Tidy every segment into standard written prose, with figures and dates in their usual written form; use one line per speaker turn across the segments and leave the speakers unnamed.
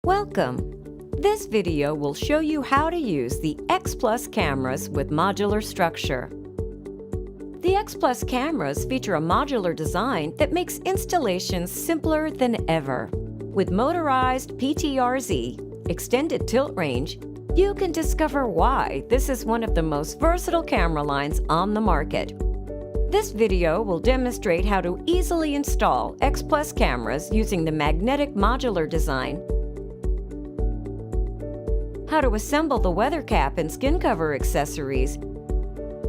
Welcome! This video will show you how to use the X Plus cameras with modular structure. The X Plus cameras feature a modular design that makes installations simpler than ever. With motorized PTRZ, extended tilt range, you can discover why this is one of the most versatile camera lines on the market. This video will demonstrate how to easily install X Plus cameras using the magnetic modular design, how to assemble the weather cap and skin cover accessories,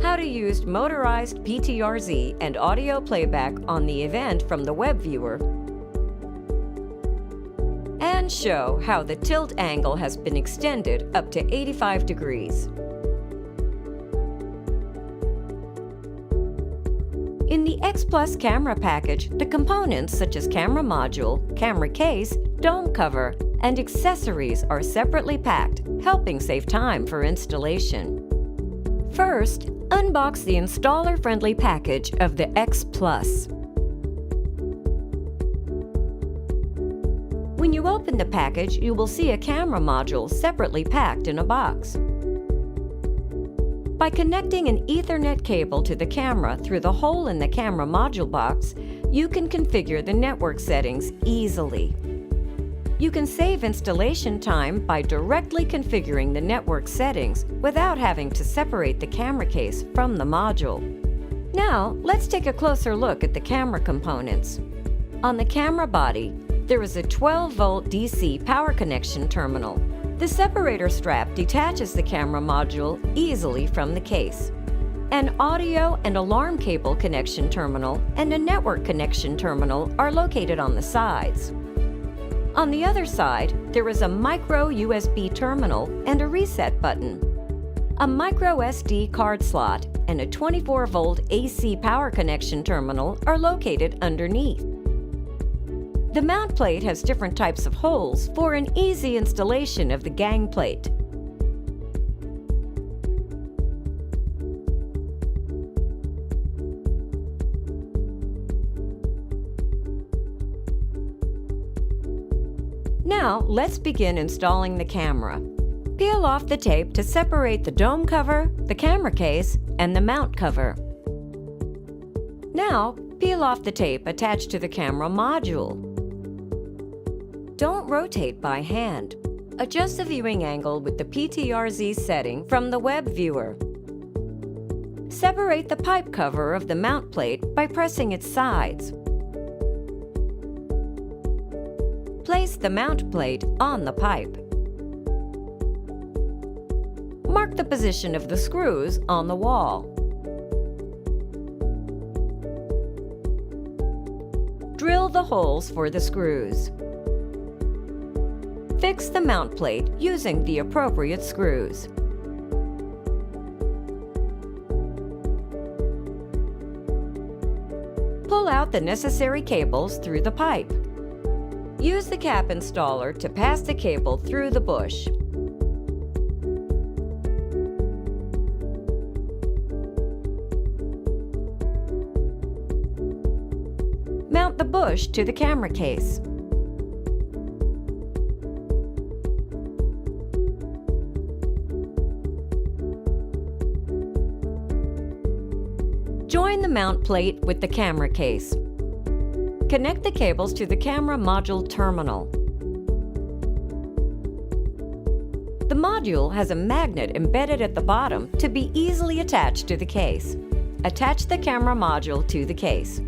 how to use motorized PTRZ and audio playback on the event from the Webviewer, and show how the tilt angle has been extended up to 85 degrees. In the X Plus camera package, the components such as camera module, camera case, dome cover, and accessories are separately packed, helping save time for installation. First, unbox the installer-friendly package of the X Plus. When you open the package, you will see a camera module separately packed in a box. By connecting an Ethernet cable to the camera through the hole in the camera module box, you can configure the network settings easily. You can save installation time by directly configuring the network settings without having to separate the camera case from the module. Now, let's take a closer look at the camera components. On the camera body, there is a 12-volt DC power connection terminal. The separator strap detaches the camera module easily from the case. An audio and alarm cable connection terminal and a network connection terminal are located on the sides. On the other side, there is a micro USB terminal and a reset button. A micro SD card slot and a 24-volt AC power connection terminal are located underneath. The mount plate has different types of holes for an easy installation of the gang plate. Now, let's begin installing the camera. Peel off the tape to separate the dome cover, the camera case, and the mount cover. Now, peel off the tape attached to the camera module. Don't rotate by hand. Adjust the viewing angle with the PTRZ setting from the Webviewer. Separate the pipe cover of the mount plate by pressing its sides. Place the mount plate on the pipe. Mark the position of the screws on the wall. Drill the holes for the screws. Fix the mount plate using the appropriate screws. Pull out the necessary cables through the pipe. Use the cap installer to pass the cable through the bush. Mount the bush to the camera case. Join the mount plate with the camera case. Connect the cables to the camera module terminal. The module has a magnet embedded at the bottom to be easily attached to the case. Attach the camera module to the case.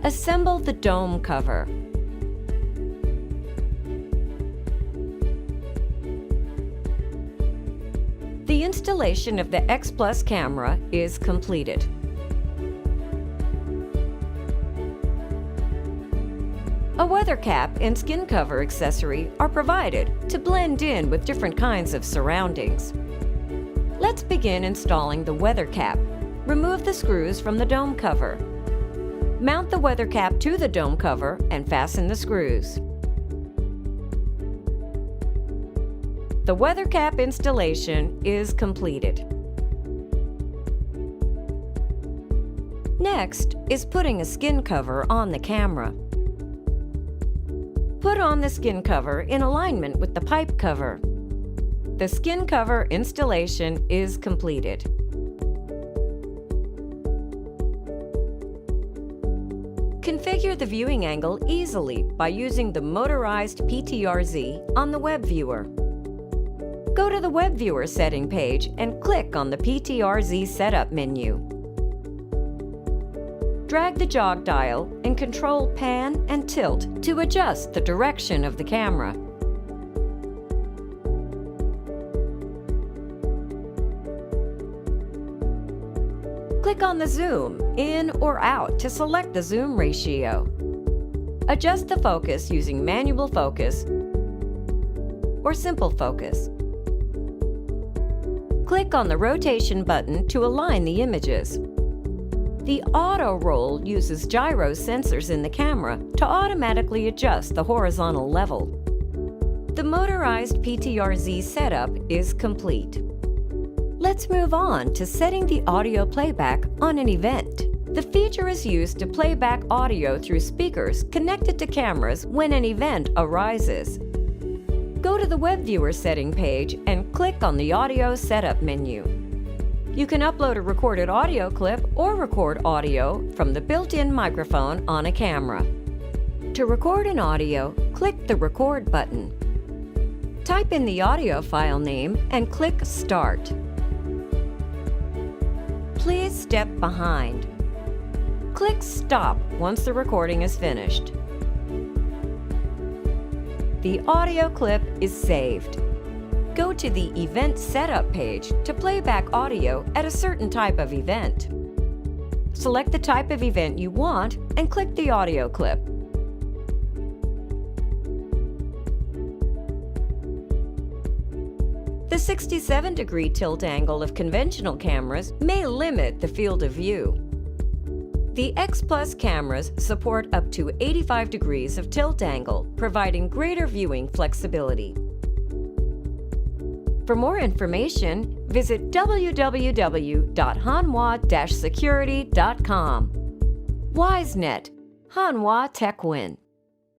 Assemble the dome cover. The installation of the X Plus camera is completed. A weather cap and skin cover accessory are provided to blend in with different kinds of surroundings. Let's begin installing the weather cap. Remove the screws from the dome cover. Mount the weather cap to the dome cover and fasten the screws. The weather cap installation is completed. Next is putting a skin cover on the camera. Put on the skin cover in alignment with the pipe cover. The skin cover installation is completed. Configure the viewing angle easily by using the motorized PTRZ on the Webviewer. Go to the Webviewer Setting page and click on the PTRZ Setup menu. Drag the jog dial and control pan and tilt to adjust the direction of the camera. Click on the zoom in or out to select the zoom ratio. Adjust the focus using manual focus or simple focus. Click on the rotation button to align the images. The auto roll uses gyro sensors in the camera to automatically adjust the horizontal level. The motorized PTRZ setup is complete. Let's move on to setting the audio playback on an event. The feature is used to play back audio through speakers connected to cameras when an event arises. Go to the Webviewer Setting page and click on the Audio Setup menu. You can upload a recorded audio clip or record audio from the built-in microphone on a camera. To record an audio, click the Record button. Type in the audio file name and click Start. Please step behind. Click Stop once the recording is finished. The audio clip is saved. Go to the Event Setup page to play back audio at a certain type of event. Select the type of event you want and click the audio clip. The 67-degree tilt angle of conventional cameras may limit the field of view. The X Plus cameras support up to 85 degrees of tilt angle, providing greater viewing flexibility. For more information, visit www.hanwha-security.com. WiseNet, Hanwha TechWin.